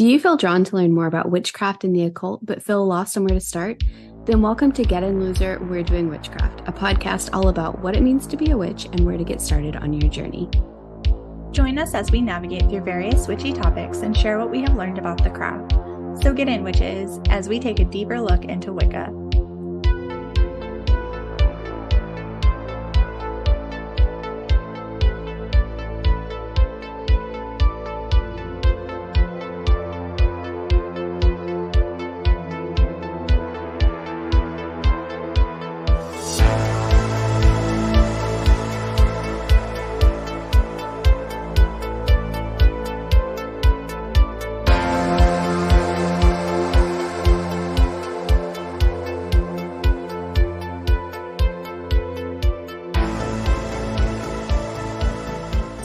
Do you feel drawn to learn more about witchcraft and the occult, but feel lost on where to start? Then welcome to Get In Loser, We're Doing Witchcraft, a podcast all about what it means to be a witch and where to get started on your journey. Join us as we navigate through various witchy topics and share what we have learned about the craft. So get in, witches, as we take a deeper look into Wicca.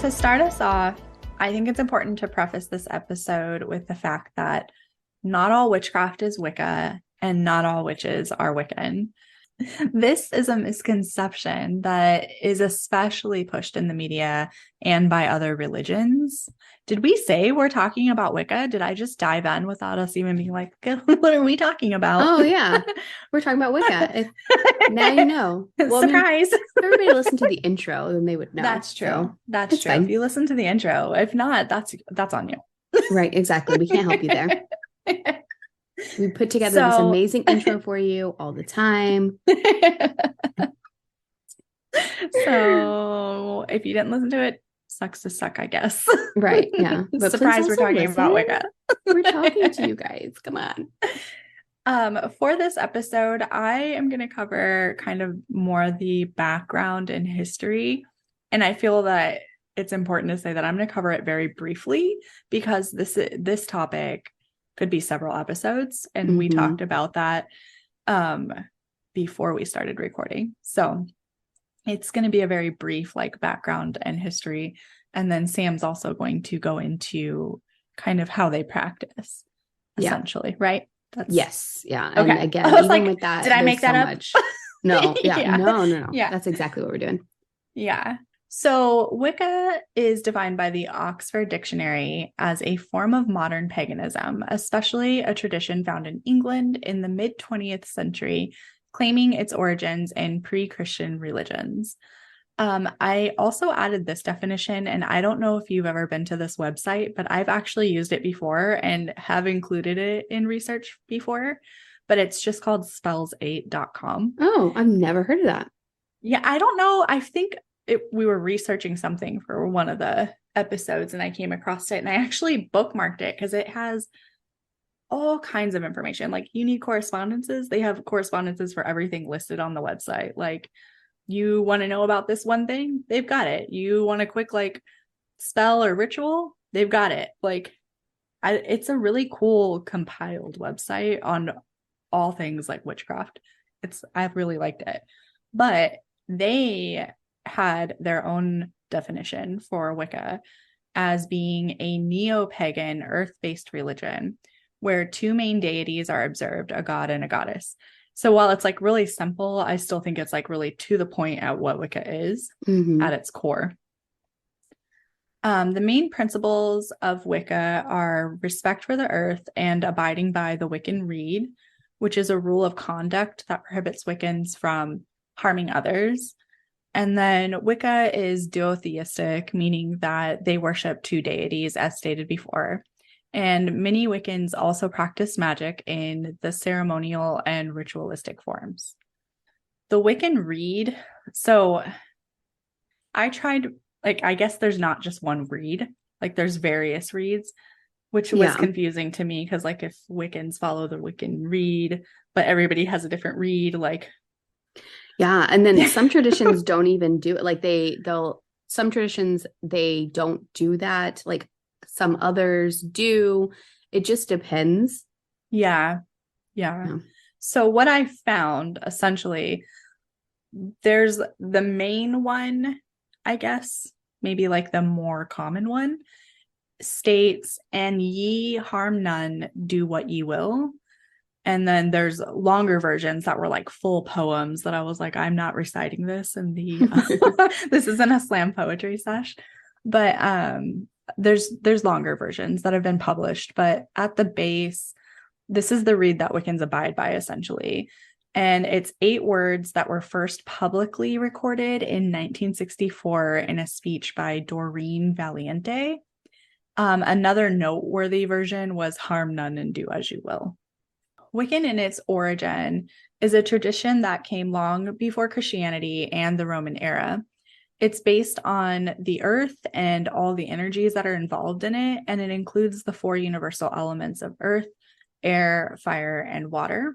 To start us off, I think it's important to preface this episode with the fact that not all witchcraft is Wicca and not all witches are Wiccan. This is a misconception that is especially pushed in the media and by other religions. Did we say we're talking about Wicca? Did I just dive in without us even being like, what are we talking about? Oh, yeah. We're talking about Wicca. Now you know. Well, surprise. If everybody listened to the intro, then they would know. That's true. So that's true. fine. If you listen to the intro, if not, that's on you. Right, exactly. We can't help you there. We put together this amazing intro for you all the time. So if you didn't listen to it, sucks to suck, I guess. Right, yeah. But surprise, we're talking about Wicca. We're talking to you guys. Come on. For this episode, I am going to cover kind of more the background and history. And I feel that it's important to say that I'm going to cover it very briefly because this topic could be several episodes. And we talked about that before we started recording. So it's going to be a very brief background and history. And then Sam's also going to go into kind of how they practice, essentially, right? Yes. Yeah. Okay. And again, even with that, did I make that up? No. Yeah. Yeah. No. Yeah. That's exactly what we're doing. Yeah. So Wicca is defined by the Oxford Dictionary as a form of modern paganism, especially a tradition found in England in the mid-20th century, claiming its origins in pre-Christian religions. I also added this definition, and I don't know if you've ever been to this website, but I've actually used it before and have included it in research before, but it's just called spells8.com. Oh, I've never heard of that. Yeah, I don't know. I think we were researching something for one of the episodes and I came across it and I actually bookmarked it because it has all kinds of information. Like you need correspondences. They have correspondences for everything listed on the website. Like you want to know about this one thing, they've got it. You want a quick spell or ritual, they've got it. It's a really cool compiled website on all things like witchcraft. I've really liked it. But they had their own definition for Wicca as being a neo-pagan earth-based religion where two main deities are observed, a god and a goddess. So while it's really simple, I still think it's really to the point at what Wicca is at its core. The main principles of Wicca are respect for the earth and abiding by the Wiccan Rede, which is a rule of conduct that prohibits Wiccans from harming others. And then Wicca is duotheistic, meaning that they worship two deities, as stated before. And many Wiccans also practice magic in the ceremonial and ritualistic forms. The Wiccan Rede, so I tried, I guess there's not just one Rede, there's various Redes, which was confusing to me because if Wiccans follow the Wiccan Rede, but everybody has a different Rede, Yeah, and then some traditions don't even do it. Some traditions, they don't do that. Some others do. It just depends. Yeah. So what I found, essentially, there's the main one, I guess, maybe the more common one, states, "And ye harm none, do what ye will." And then there's longer versions that were full poems that I was I'm not reciting this in the this isn't a slam poetry sesh. But there's longer versions that have been published, but at the base, this is the read that Wiccans abide by, essentially. And it's 8 words that were first publicly recorded in 1964 in a speech by Doreen Valiente. Another noteworthy version was harm none and do as you will. Wiccan in its origin is a tradition that came long before Christianity and the Roman era. It's based on the earth and all the energies that are involved in it, and it includes the 4 universal elements of earth, air, fire, and water,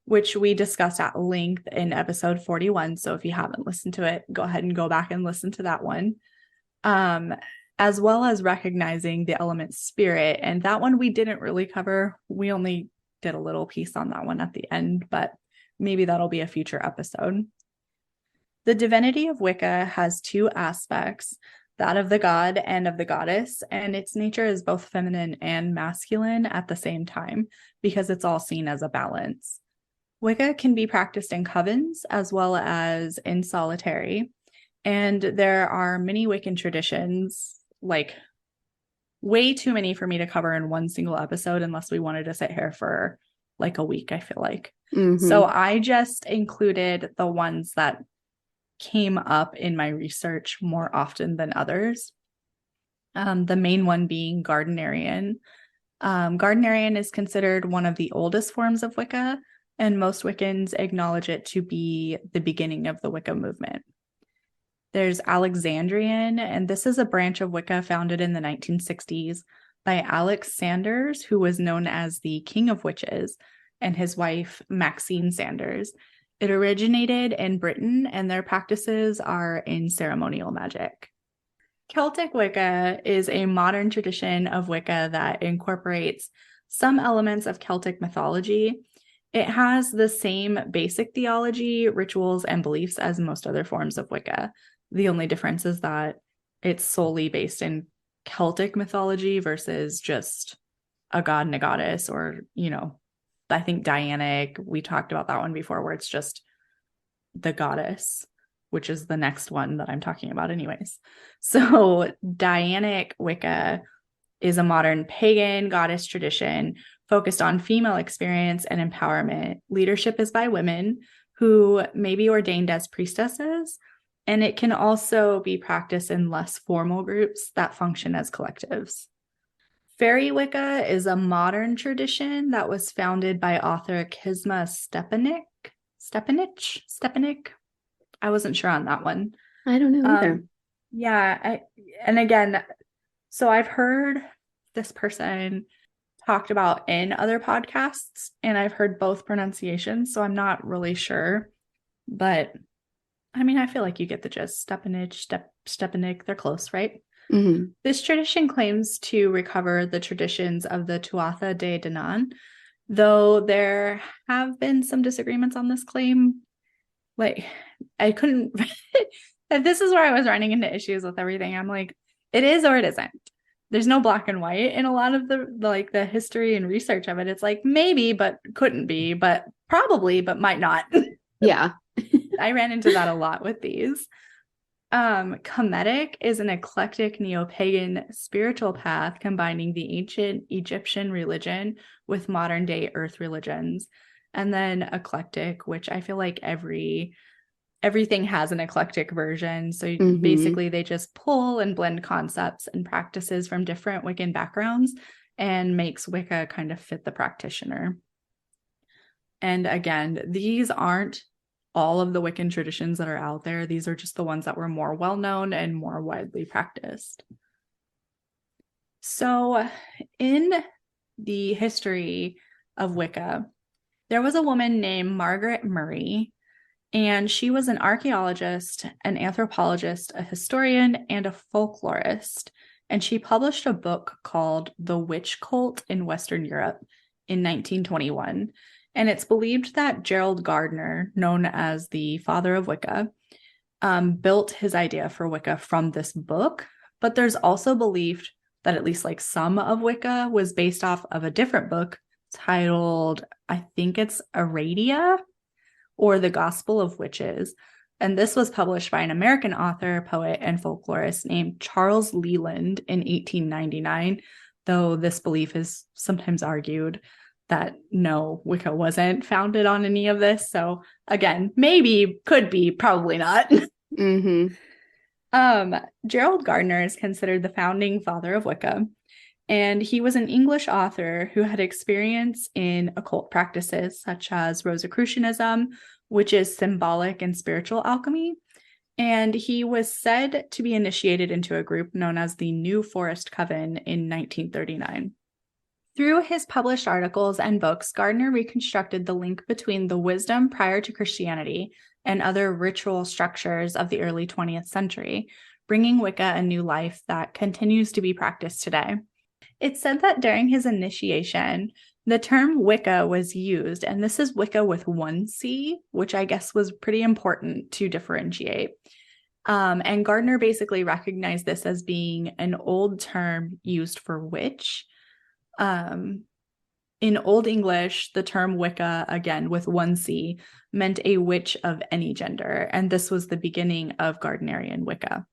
which we discussed at length in episode 41. So if you haven't listened to it, go ahead and go back and listen to that one. As well as recognizing the element spirit. And that one we didn't really cover. We only did a little piece on that one at the end, but maybe that'll be a future episode. The divinity of Wicca has 2 aspects, that of the god and of the goddess, and its nature is both feminine and masculine at the same time because it's all seen as a balance. Wicca can be practiced in covens as well as in solitary, and there are many Wiccan traditions, like way too many for me to cover in one single episode unless we wanted to sit here for like a week, I feel like. So I just included the ones that came up in my research more often than others. The main one being Gardnerian. Gardnerian is considered one of the oldest forms of Wicca, and most Wiccans acknowledge it to be the beginning of the Wicca movement. There's Alexandrian, and this is a branch of Wicca founded in the 1960s by Alex Sanders, who was known as the King of Witches, and his wife, Maxine Sanders. It originated in Britain, and their practices are in ceremonial magic. Celtic Wicca is a modern tradition of Wicca that incorporates some elements of Celtic mythology. It has the same basic theology, rituals, and beliefs as most other forms of Wicca. The only difference is that it's solely based in Celtic mythology versus just a god and a goddess, or, you know, I think Dianic, we talked about that one before, where it's just the goddess, which is the next one that I'm talking about anyways. So Dianic Wicca is a modern pagan goddess tradition focused on female experience and empowerment. Leadership is by women who may be ordained as priestesses, and it can also be practiced in less formal groups that function as collectives. Fairy Wicca is a modern tradition that was founded by author Kisma Stepanik. I wasn't sure on that one. I don't know either. And again, so I've heard this person talked about in other podcasts, and I've heard both pronunciations, so I'm not really sure. But I mean, I feel like you get the gist. Stepanik, they're close, right? This tradition claims to recover the traditions of the Tuatha De Danann, though there have been some disagreements on this claim. Like, I couldn't, this is where I was running into issues with everything. I'm like, it is or it isn't. There's no black and white in a lot of the history and research of it. It's like maybe, but couldn't be, but probably, but might not. Yeah. I ran into that a lot with these. Kemetic is an eclectic neo-pagan spiritual path combining the ancient Egyptian religion with modern day earth religions. And then eclectic, which I feel like everything has an eclectic version. So basically they just pull and blend concepts and practices from different Wiccan backgrounds and makes Wicca kind of fit the practitioner. And again, these aren't all of the Wiccan traditions that are out there. These are just the ones that were more well-known and more widely practiced. So in the history of Wicca, there was a woman named Margaret Murray, and she was an archaeologist, an anthropologist, a historian, and a folklorist. And she published a book called The Witch Cult in Western Europe in 1921. And it's believed that Gerald Gardner, known as the father of Wicca, built his idea for Wicca from this book. But there's also believed that at least like some of Wicca was based off of a different book titled, I think it's Aradia, or The Gospel of Witches, And this was published by an American author, poet, and folklorist named Charles Leland in 1899, though this belief is sometimes argued that no, Wicca wasn't founded on any of this. So again, maybe, could be, probably not. Mm-hmm. Gerald Gardner is considered the founding father of Wicca, and he was an English author who had experience in occult practices such as Rosicrucianism, which is symbolic and spiritual alchemy, and he was said to be initiated into a group known as the New Forest Coven in 1939. Through his published articles and books, Gardner reconstructed the link between the wisdom prior to Christianity and other ritual structures of the early 20th century, bringing Wicca a new life that continues to be practiced today. It's said that during his initiation, the term Wicca was used, and this is Wicca with one C, which I guess was pretty important to differentiate. And Gardner basically recognized this as being an old term used for witch. In Old English, the term Wicca, again with one C, meant a witch of any gender, and this was the beginning of Gardnerian Wicca.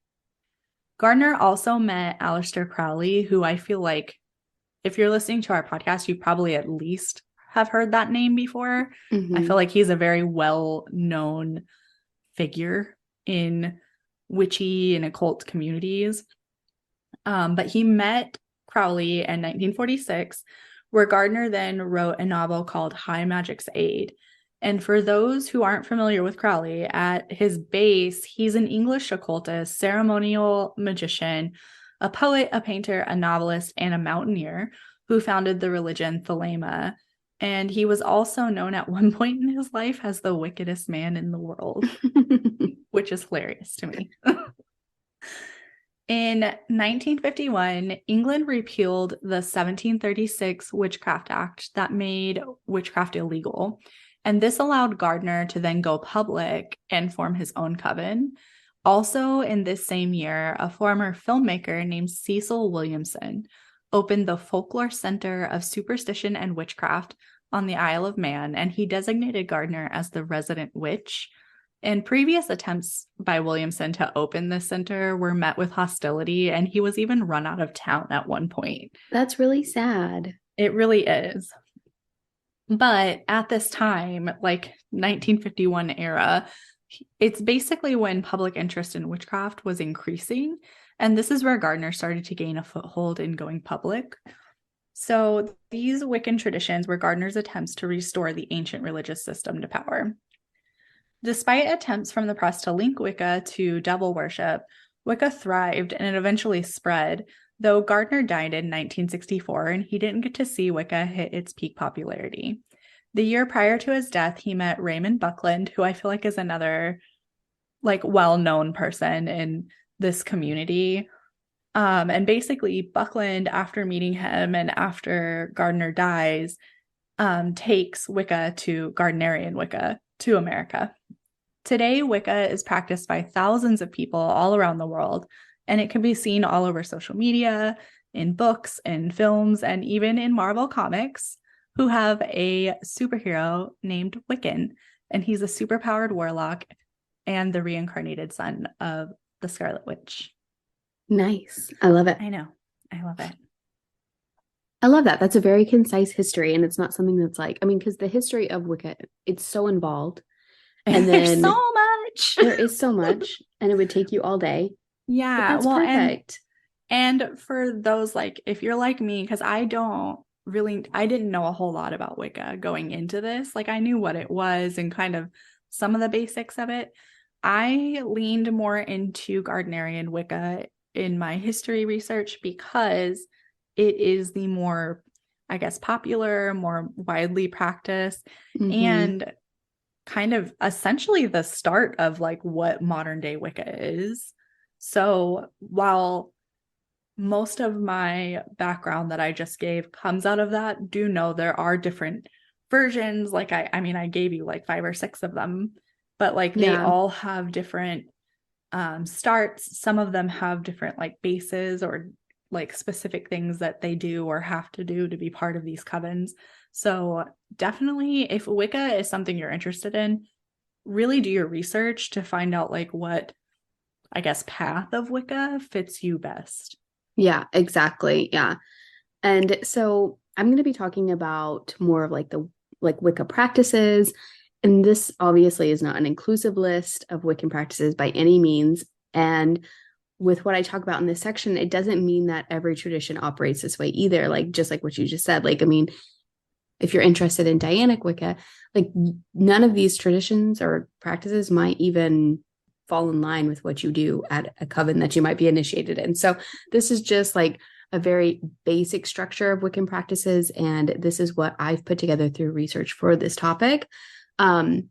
Gardner also met Aleister Crowley, who I feel like if you're listening to our podcast, you probably at least have heard that name before. Mm-hmm. I feel like he's a very well-known figure in witchy and occult communities. But he met Crowley in 1946, where Gardner then wrote a novel called High Magic's Aid. And for those who aren't familiar with Crowley, at his base, he's an English occultist, ceremonial magician, a poet, a painter, a novelist, and a mountaineer who founded the religion Thelema. And he was also known at one point in his life as the wickedest man in the world, which is hilarious to me. In 1951, England repealed the 1736 Witchcraft Act that made witchcraft illegal. And this allowed Gardner to then go public and form his own coven. Also, in this same year, a former filmmaker named Cecil Williamson opened the Folklore Center of Superstition and Witchcraft on the Isle of Man, and he designated Gardner as the resident witch. And previous attempts by Williamson to open this center were met with hostility, and he was even run out of town at one point. That's really sad. It really is. But at this time, like 1951 era, it's basically when public interest in witchcraft was increasing. And this is where Gardner started to gain a foothold in going public. So these Wiccan traditions were Gardner's attempts to restore the ancient religious system to power. Despite attempts from the press to link Wicca to devil worship, Wicca thrived and it eventually spread, though Gardner died in 1964 and he didn't get to see Wicca hit its peak popularity. The year prior to his death, he met Raymond Buckland, who I feel like is another well-known person in this community. And basically Buckland, after meeting him and after Gardner dies, takes Wicca to Gardnerian Wicca to America. Today, Wicca is practiced by thousands of people all around the world, and it can be seen all over social media, in books, in films, and even in Marvel Comics, who have a superhero named Wiccan, and he's a superpowered warlock and the reincarnated son of the Scarlet Witch. Nice. I love it. I know. I love it. I love that. That's a very concise history, and it's not something that's because the history of Wicca, it's so involved. And There's then so much. There is so much, and it would take you all day. Yeah. But that's perfect. And for those, if you're like me, because I didn't know a whole lot about Wicca going into this. I knew what it was and kind of some of the basics of it. I leaned more into Gardnerian Wicca in my history research because it is the more, I guess, popular, more widely practiced, and kind of essentially the start of what modern day Wicca is. So while most of my background that I just gave comes out of that, do know there are different versions. I gave you 5 or 6 of them, but they all have different starts. Some of them have different bases or specific things that they do or have to do to be part of these covens. So definitely, if Wicca is something you're interested in, really do your research to find out like what, I guess, path of Wicca fits you best. Yeah, exactly. Yeah. And so I'm going to be talking about more of like the like Wicca practices. And this obviously is not an inclusive list of Wiccan practices by any means. And with what I talk about in this section, it doesn't mean that every tradition operates this way either. Like, just like what you just said, like, I mean, if you're interested in Dianic Wicca, like none of these traditions or practices might even fall in line with what you do at a coven that you might be initiated in. So this is just like a very basic structure of Wiccan practices. And this is what I've put together through research for this topic. Um,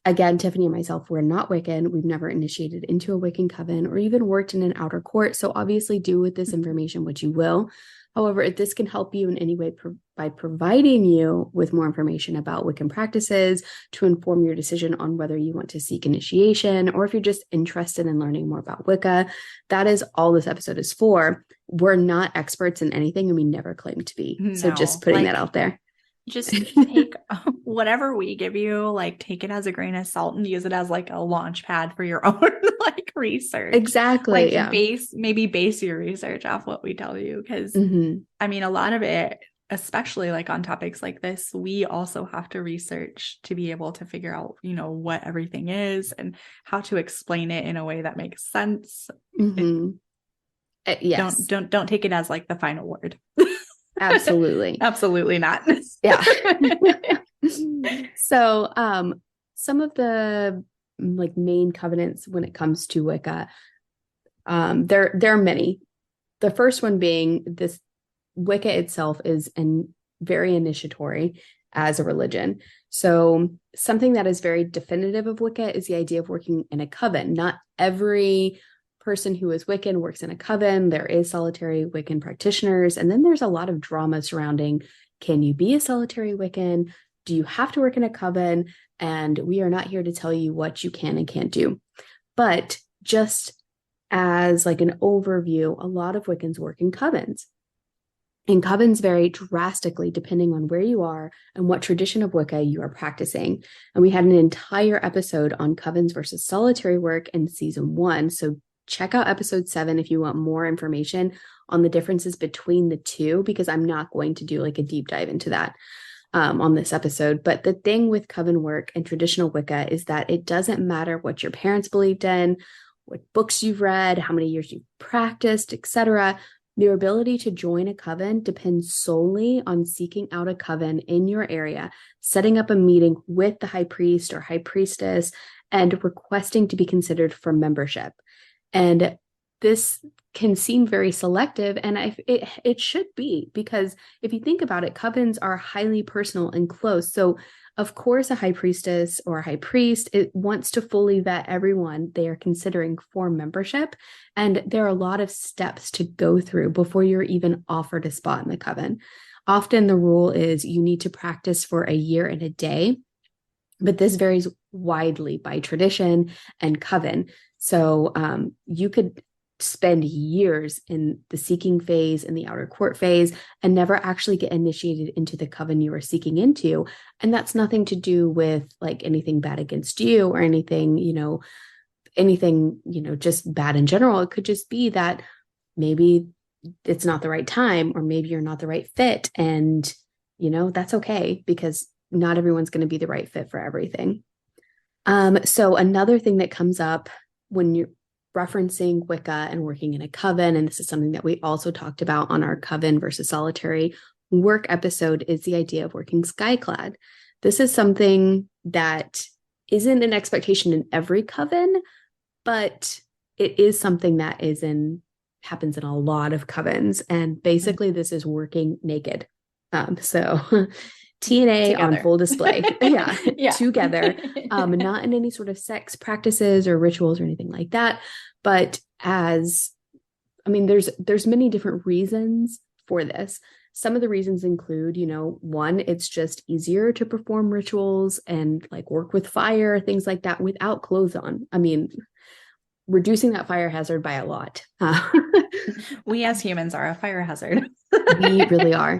Again, Tiffany and myself, we're not Wiccan. We've never initiated into a Wiccan coven or even worked in an outer court. So obviously do with this information what you will. However, if this can help you in any way by providing you with more information about Wiccan practices to inform your decision on whether you want to seek initiation, or if you're just interested in learning more about Wicca, that is all this episode is for. We're not experts in anything, and we never claim to be. No, so just putting that out there. Just take whatever we give you, like take it as a grain of salt and use it as like a launch pad for your own like research. Exactly. Like yeah. base your research off what we tell you. Because I mean, a lot of it, especially like on topics like this, we also have to research to be able to figure out, you know, what everything is and how to explain it in a way that makes sense. Yes. Don't take it as like the final word. Absolutely. Absolutely not. Yeah. So, some of the like main covenants when it comes to Wicca, there are many. The first one being this: Wicca itself is very initiatory as a religion. So something that is very definitive of Wicca is the idea of working in a coven. Not every person who is Wiccan works in a coven. There is solitary Wiccan practitioners. And then there's a lot of drama surrounding, can you be a solitary Wiccan? Do you have to work in a coven? And we are not here to tell you what you can and can't do. But just as like an overview, a lot of Wiccans work in covens. And covens vary drastically depending on where you are and what tradition of Wicca you are practicing. And we had an entire episode on covens versus solitary work in season 1. So check out episode 7 if you want more information on the differences between the two, because I'm not going to do like a deep dive into that on this episode. But the thing with coven work and traditional Wicca is that it doesn't matter what your parents believed in, what books you've read, how many years you've practiced, etc. Your ability to join a coven depends solely on seeking out a coven in your area, setting up a meeting with the high priest or high priestess, and requesting to be considered for membership. And this can seem very selective, and it should be, because if you think about it, covens are highly personal and close. So of course, a high priestess or a high priest, it wants to fully vet everyone they are considering for membership. And there are a lot of steps to go through before you're even offered a spot in the coven. Often the rule is you need to practice for a year and a day, but this varies widely by tradition and coven. So you could spend years in the seeking phase and the outer court phase and never actually get initiated into the coven you are seeking into. And that's nothing to do with like anything bad against you or anything, just bad in general. It could just be that maybe it's not the right time, or maybe you're not the right fit. And, that's okay, because not everyone's going to be the right fit for everything. So another thing that comes up when you're referencing Wicca and working in a coven, and this is something that we also talked about on our coven versus solitary work episode, is the idea of working skyclad. This is something that isn't an expectation in every coven, but it is something that happens in a lot of covens. And basically this is working naked. So TNA together. On full display. Yeah. Together. Not in any sort of sex practices or rituals or anything like that. But there's many different reasons for this. Some of the reasons include, one, it's just easier to perform rituals and like work with fire, things like that without clothes on. Reducing that fire hazard by a lot. We as humans are a fire hazard. We really are.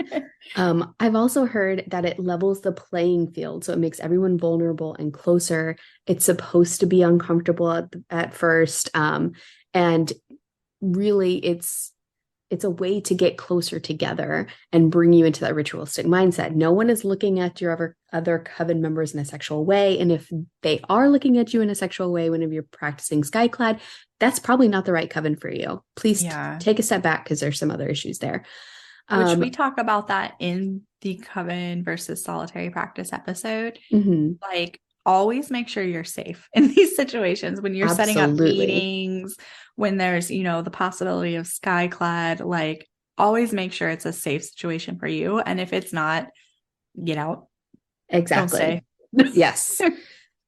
I've also heard that it levels the playing field, so it makes everyone vulnerable and closer. It's supposed to be uncomfortable at first, and really, it's a way to get closer together and bring you into that ritualistic mindset. No one is looking at your other coven members in a sexual way, and if they are looking at you in a sexual way whenever you're practicing Skyclad, that's probably not the right coven for you. Please take a step back because there's some other issues there. Which we talk about that in the coven versus solitary practice episode. Like, always make sure you're safe in these situations when you're setting up meetings, when there's, the possibility of Skyclad, like, always make sure it's a safe situation for you. And if it's not, get out. Exactly. Don't stay. Yes.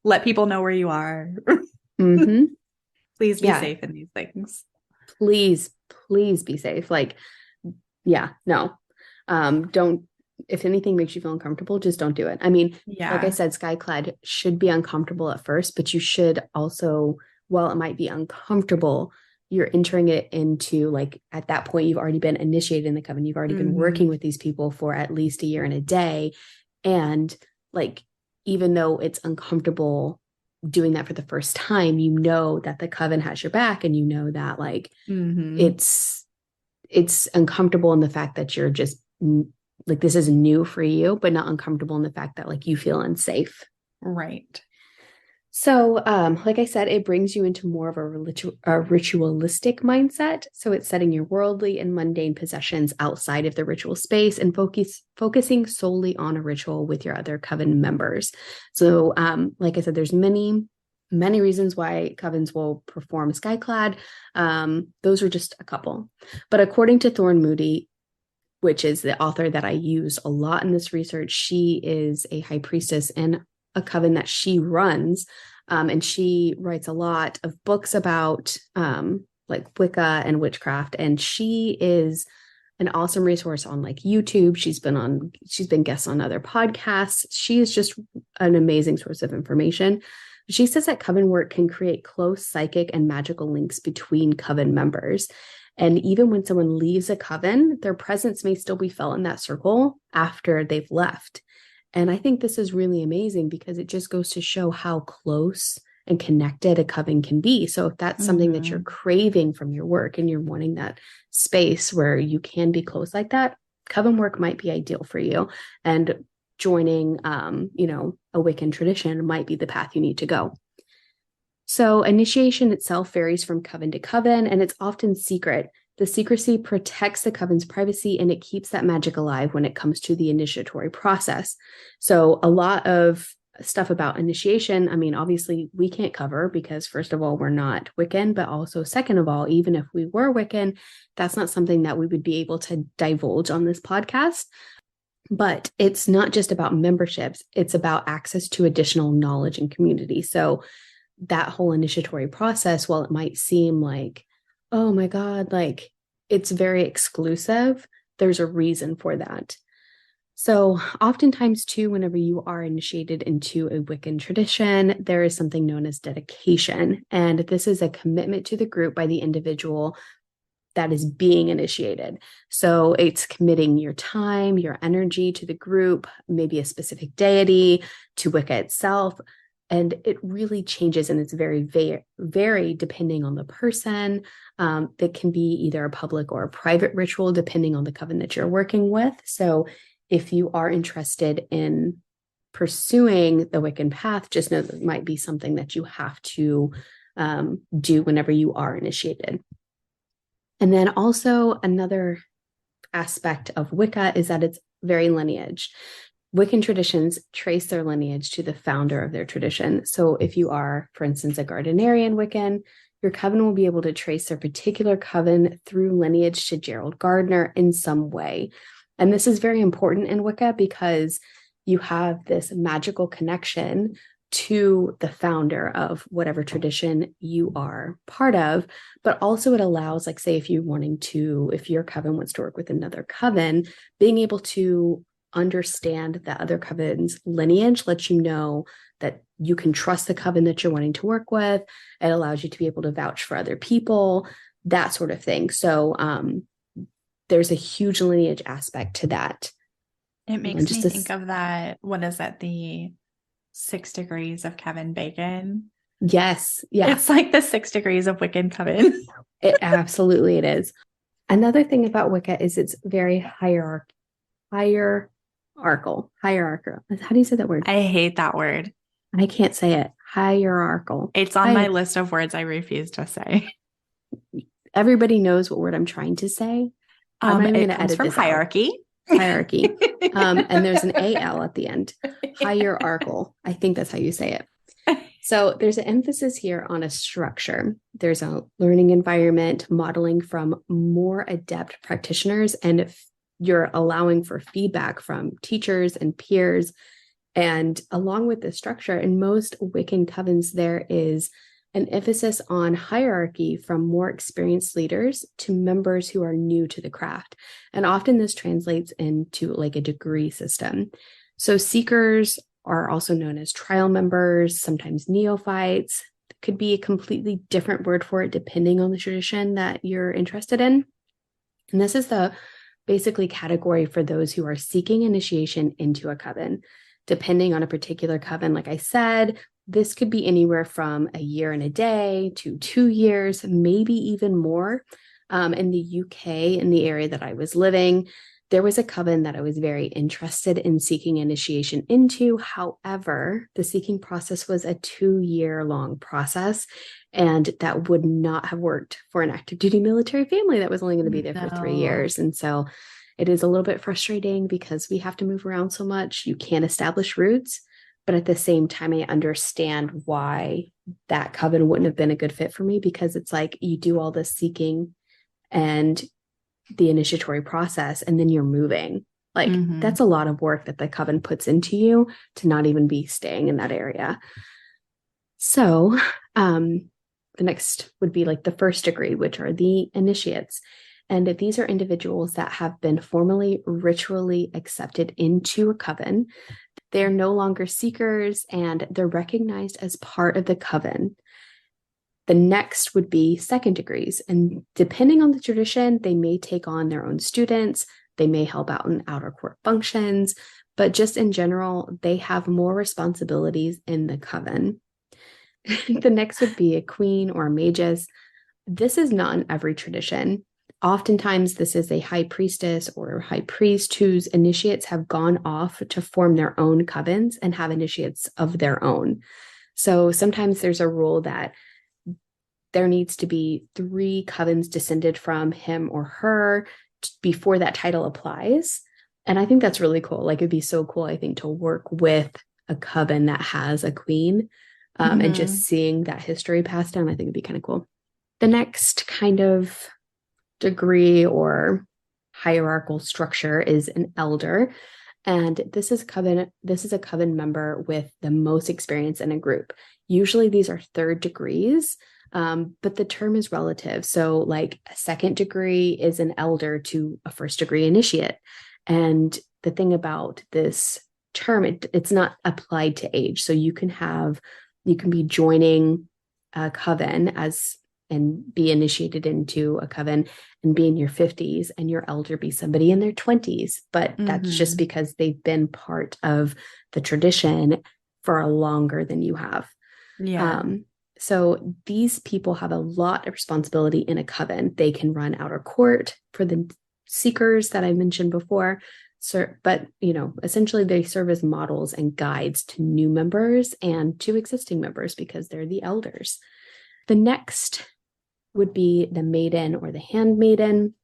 Let people know where you are. Please be safe in these things. Please be safe. Like, no. Don't, if anything makes you feel uncomfortable, just don't do it. I mean, like I said, Skyclad should be uncomfortable at first, but you should also, while it might be uncomfortable, you're entering it into, like, at that point, you've already been initiated in the coven. You've already been working with these people for at least a year and a day. And, like, even though it's uncomfortable doing that for the first time, you know that the coven has your back, and you know that, like, it's uncomfortable in the fact that you're just, like, this is new for you, but not uncomfortable in the fact that, like, you feel unsafe. Right. So, like I said, it brings you into more of a ritualistic mindset. So it's setting your worldly and mundane possessions outside of the ritual space and focusing solely on a ritual with your other coven members. So, like I said, there's many reasons why covens will perform Skyclad. Those are just a couple. But according to Thorn Mooney, which is the author that I use a lot in this research, she is a high priestess in a coven that she runs. And she writes a lot of books about like Wicca and witchcraft. And she is an awesome resource on, like, YouTube. She's been guests on other podcasts. She is just an amazing source of information. She says that coven work can create close psychic and magical links between coven members. And even when someone leaves a coven, their presence may still be felt in that circle after they've left. And I think this is really amazing because it just goes to show how close and connected a coven can be. So if that's something that you're craving from your work and you're wanting that space where you can be close like that, coven work might be ideal for you. And joining, a Wiccan tradition might be the path you need to go. So initiation itself varies from coven to coven, and it's often secret. The secrecy protects the coven's privacy, and it keeps that magic alive when it comes to the initiatory process. So a lot of stuff about initiation, I mean, obviously we can't cover because, first of all, we're not Wiccan, but also, second of all, even if we were Wiccan, that's not something that we would be able to divulge on this podcast. But it's not just about memberships. It's about access to additional knowledge and community. So that whole initiatory process, while it might seem like, oh my God, like, it's very exclusive, there's a reason for that. So oftentimes too, whenever you are initiated into a Wiccan tradition, there is something known as dedication. And this is a commitment to the group by the individual that is being initiated. So it's committing your time, your energy to the group, maybe a specific deity, to Wicca itself. And it really changes, and it's very, very depending on the person. It can be either a public or a private ritual, depending on the coven that you're working with. So if you are interested in pursuing the Wiccan path, just know that it might be something that you have to do whenever you are initiated. And then also another aspect of Wicca is that it's very lineage. Wiccan traditions trace their lineage to the founder of their tradition. So if you are, for instance, a Gardnerian Wiccan, your coven will be able to trace their particular coven through lineage to Gerald Gardner in some way. And this is very important in Wicca because you have this magical connection to the founder of whatever tradition you are part of, but also it allows, like, say, if your coven wants to work with another coven, being able to understand that other coven's lineage lets you know that you can trust the coven that you're wanting to work with. It allows you to be able to vouch for other people, that sort of thing. So there's a huge lineage aspect to that. It Hold on, makes me think of that. What is that? The 6 degrees of Kevin Bacon. yes. Yeah, It's like the 6 degrees of Wiccan Coven. absolutely it is. Another thing about Wicca is it's very hierarchical. Hierarchical. How do you say that word? I hate that word. I can't say it. Hierarchical. It's on my list of words I refuse to say. Everybody knows what word I'm trying to say. I'm not even It going to comes edit from this out. hierarchy. Hierarchy. And there's an AL at the end. Hierarchical. I think that's how you say it. So there's an emphasis here on a structure. There's a learning environment, modeling from more adept practitioners, and if you're allowing for feedback from teachers and peers. And along with the structure, in most Wiccan covens, there is an emphasis on hierarchy from more experienced leaders to members who are new to the craft. And often this translates into like a degree system. So seekers are also known as trial members, sometimes neophytes. Could be a completely different word for it depending on the tradition that you're interested in. And this is the basically category for those who are seeking initiation into a coven. Depending on a particular coven, like I said, this could be anywhere from a year and a day to 2 years, maybe even more. In the UK, in the area that I was living, there was a coven that I was very interested in seeking initiation into. However, the seeking process was a 2-year-long process, and that would not have worked for an active duty military family that was only going to be there for 3 years. And so it is a little bit frustrating because we have to move around so much. You can't establish roots, but at the same time, I understand why that coven wouldn't have been a good fit for me, because it's like you do all this seeking and the initiatory process, and then you're moving. Like that's a lot of work that the coven puts into you to not even be staying in that area. So the next would be like the first degree, which are the initiates. And these are individuals that have been formally ritually accepted into a coven. They're no longer seekers, and they're recognized as part of the coven. The next would be second degrees. And depending on the tradition, they may take on their own students. They may help out in outer court functions. But just in general, they have more responsibilities in the coven. The next would be a queen or a magus. This is not in every tradition. Oftentimes, this is a high priestess or high priest whose initiates have gone off to form their own covens and have initiates of their own. So sometimes there's a rule that there needs to be 3 covens descended from him or her before that title applies. And I think that's really cool. Like it'd be so cool, I think, to work with a coven that has a queen and just seeing that history passed down. I think it'd be kind of cool. The next kind of degree or hierarchical structure is an elder. And this is a coven member with the most experience in a group. Usually these are 3rd degrees, but the term is relative. So like a 2nd degree is an elder to a 1st degree initiate. And the thing about this term, it's not applied to age. So you can be joining a coven and be initiated into a coven and be in your 50s, and your elder be somebody in their 20s. But that's just because they've been part of the tradition for a longer than you have. Yeah. So these people have a lot of responsibility in a coven. They can run outer court for the seekers that I mentioned before. But, essentially they serve as models and guides to new members and to existing members because they're the elders. The next would be the maiden or the handmaiden.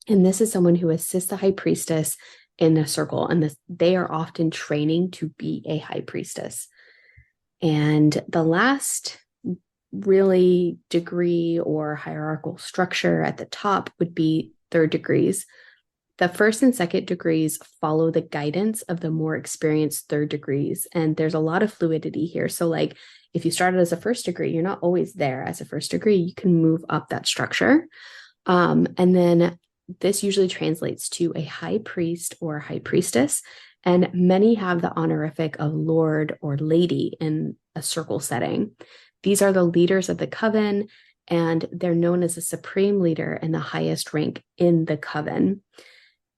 And this is someone who assists the high priestess in a circle. And they are often training to be a high priestess. And the last really degree or hierarchical structure at the top would be 3rd degrees. The 1st and 2nd degrees follow the guidance of the more experienced 3rd degrees. And there's a lot of fluidity here. So like if you started as a 1st degree, you're not always there as a 1st degree. You can move up that structure. And then this usually translates to a high priest or high priestess. And many have the honorific of lord or lady in a circle setting. These are the leaders of the coven, and they're known as a supreme leader and the highest rank in the coven.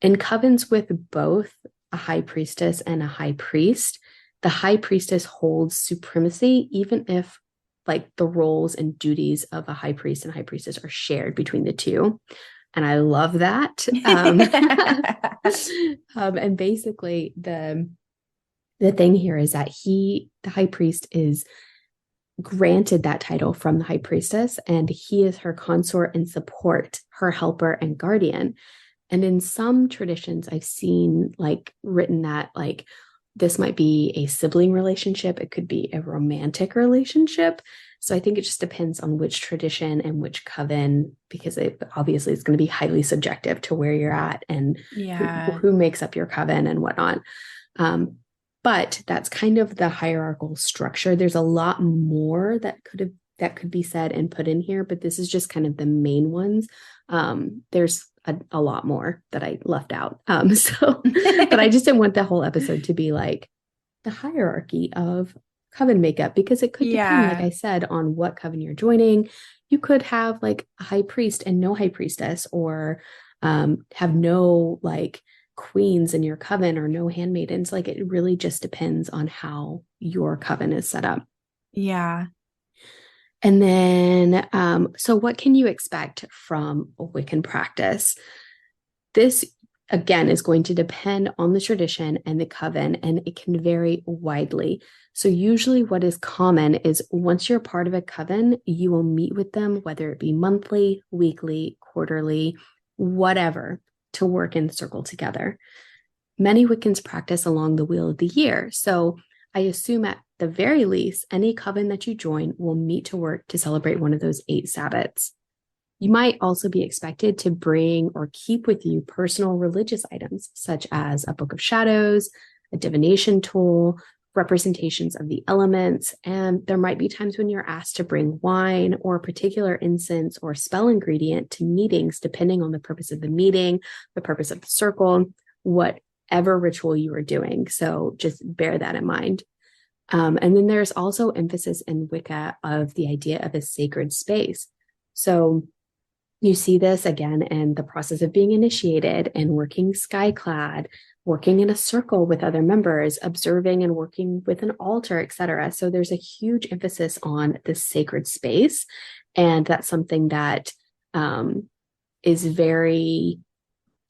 In covens with both a high priestess and a high priest, the high priestess holds supremacy, even if like the roles and duties of a high priest and high priestess are shared between the two. And I love that. And basically the thing here is that the high priest, is granted that title from the high priestess, and he is her consort and support, her helper and guardian. And in some traditions, I've seen like written that like this might be a sibling relationship. It could be a romantic relationship. So I think it just depends on which tradition and which coven, because it obviously is going to be highly subjective to where you're at and who makes up your coven and whatnot. But that's kind of the hierarchical structure. There's a lot more that could be said and put in here, but this is just kind of the main ones. There's a lot more that I left out. But I just didn't want the whole episode to be like the hierarchy of coven makeup, because it could depend, like I said, on what coven you're joining. You could have like a high priest and no high priestess, or have no like queens in your coven or no handmaidens. Like it really just depends on how your coven is set up. Yeah. And then, so what can you expect from a Wiccan practice? This, again, is going to depend on the tradition and the coven, and it can vary widely. So usually what is common is once you're part of a coven, you will meet with them, whether it be monthly, weekly, quarterly, whatever, to work in circle together. Many Wiccans practice along the wheel of the year. So I assume at the very least, any coven that you join will meet to work to celebrate one of those 8 Sabbats. You might also be expected to bring or keep with you personal religious items, such as a book of shadows, a divination tool, representations of the elements, and there might be times when you're asked to bring wine or a particular incense or spell ingredient to meetings, depending on the purpose of the meeting, the purpose of the circle, whatever ritual you are doing. So just bear that in mind. And then there's also emphasis in Wicca of the idea of a sacred space. So you see this again in the process of being initiated and working skyclad, working in a circle with other members, observing and working with an altar, etc. So there's a huge emphasis on the sacred space. And that's something that is very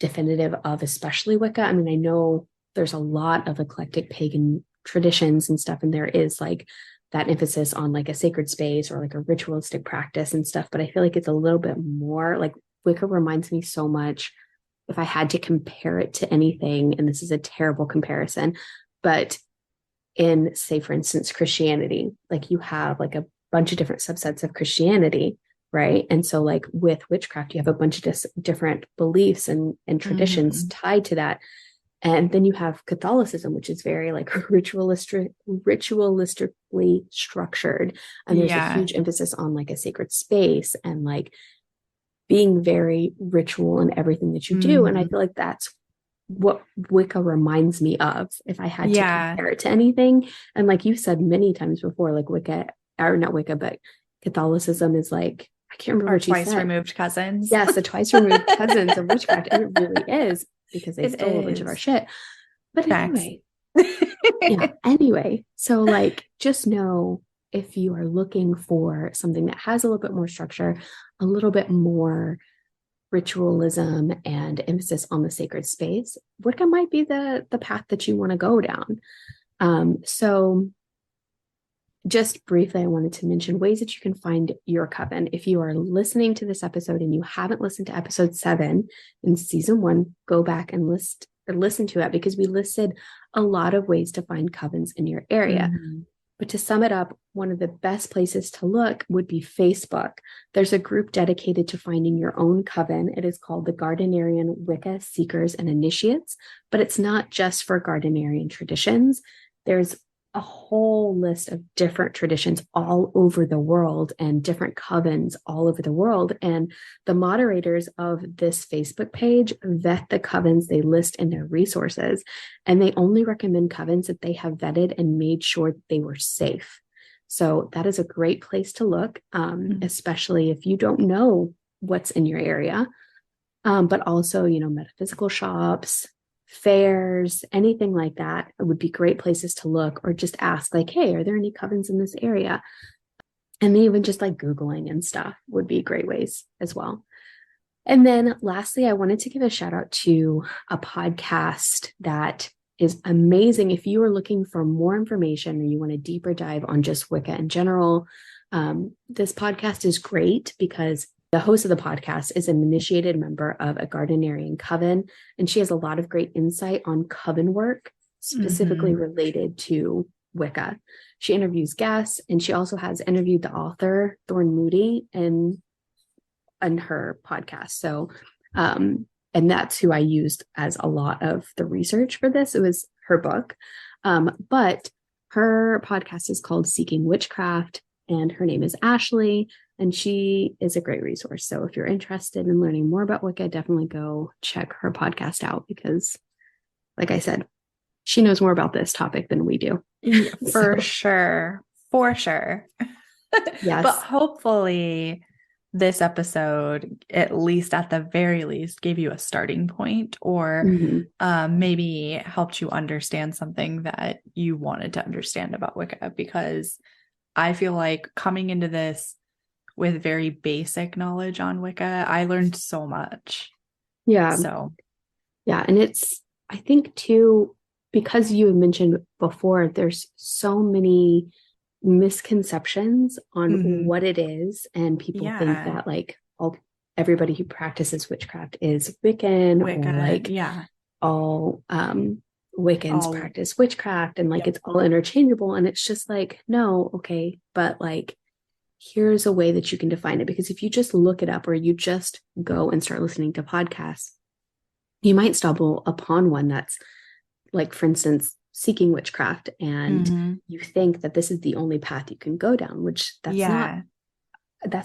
definitive of especially Wicca. I mean, I know there's a lot of eclectic pagan traditions and stuff, and there is like that emphasis on like a sacred space or like a ritualistic practice and stuff, but I feel like it's a little bit more like Wicca reminds me so much, if I had to compare it to anything, and this is a terrible comparison, but in, say, for instance, Christianity, like you have like a bunch of different subsets of Christianity, right? And so like with witchcraft, you have a bunch of different beliefs and traditions tied to that. And then you have Catholicism, which is very like ritualistically structured. And there's a huge emphasis on like a sacred space and like being very ritual in everything that you do. And I feel like that's what Wicca reminds me of, if I had to compare it to anything. And like you said many times before, like Wicca, or not Wicca, but Catholicism is like, I can't remember what you said. Twice removed cousins. Yes, the twice removed cousins of witchcraft. And it really is, because they stole a bunch of our shit. But anyway, anyway, so like just know, if you are looking for something that has a little bit more structure, a little bit more ritualism and emphasis on the sacred space, Wicca might be the path that you want to go down. So just briefly, I wanted to mention ways that you can find your coven. If you are listening to this episode and you haven't listened to episode 7 in season 1, go back and listen to it, because we listed a lot of ways to find covens in your area. But to sum it up, one of the best places to look would be Facebook. There's a group dedicated to finding your own coven. It is called the Gardnerian Wicca Seekers and Initiates, but it's not just for Gardnerian traditions. There's a whole list of different traditions all over the world and different covens all over the world. And the moderators of this Facebook page vet the covens they list in their resources. And they only recommend covens that they have vetted and made sure that they were safe. So that is a great place to look, especially if you don't know what's in your area. But also, metaphysical shops, fairs, anything like that would be great places to look, or just ask like, hey, are there any covens in this area? And then even just like Googling and stuff would be great ways as well. And then lastly, I wanted to give a shout out to a podcast that is amazing. If you are looking for more information or you want a deeper dive on just Wicca in general, this podcast is great because the host of the podcast is an initiated member of a Gardnerian coven, and she has a lot of great insight on coven work, specifically related to Wicca. She interviews guests, and she also has interviewed the author, Thorn Mooney, in her podcast. So, and that's who I used as a lot of the research for this. It was her book. But her podcast is called Seeking Witchcraft, and her name is Ashley, and she is a great resource. So if you're interested in learning more about Wicca, definitely go check her podcast out because, like I said, she knows more about this topic than we do. For sure. For sure. Yes. But hopefully this episode, at least at the very least, gave you a starting point, or maybe helped you understand something that you wanted to understand about Wicca, because I feel like coming into this with very basic knowledge on Wicca, I learned so much. Yeah. So, yeah. And I think too, because you had mentioned before, there's so many misconceptions on what it is, and people think that like everybody who practices witchcraft is Wiccan, or like all Wiccans practice witchcraft, and like it's all interchangeable, and it's just like, no, okay, but like here's a way that you can define it, because if you just look it up or you just go and start listening to podcasts, you might stumble upon one that's like, for instance, Seeking Witchcraft, and you think that this is the only path you can go down, which that's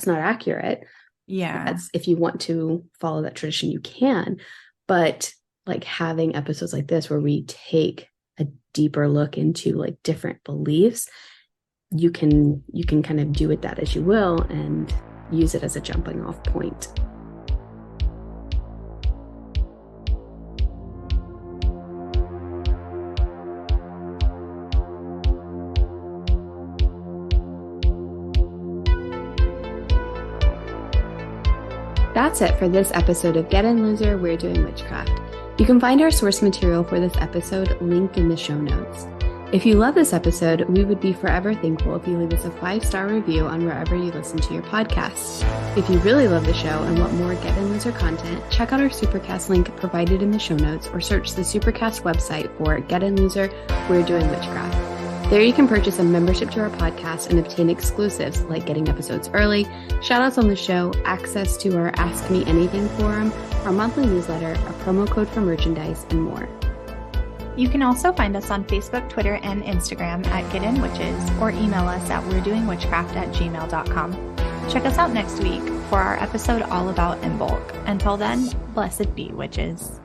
not accurate. That's, if you want to follow that tradition, you can, but like having episodes like this where we take a deeper look into like different beliefs, you can kind of do with that as you will and use it as a jumping off point. That's it for this episode of Get In Loser, We're Doing Witchcraft. You can find our source material for this episode linked in the show notes. If you love this episode, we would be forever thankful if you leave us a 5-star review on wherever you listen to your podcasts. If you really love the show and want more Get In Loser content, check out our Supercast link provided in the show notes, or search the Supercast website for Get In Loser, We're Doing Witchcraft. There you can purchase a membership to our podcast and obtain exclusives like getting episodes early, shoutouts on the show, access to our Ask Me Anything forum, our monthly newsletter, a promo code for merchandise, and more. You can also find us on Facebook, Twitter, and Instagram at Get In Witches, or email us at we'redoingwitchcraft@gmail.com. Check us out next week for our episode all about Imbolc. Until then, blessed be witches.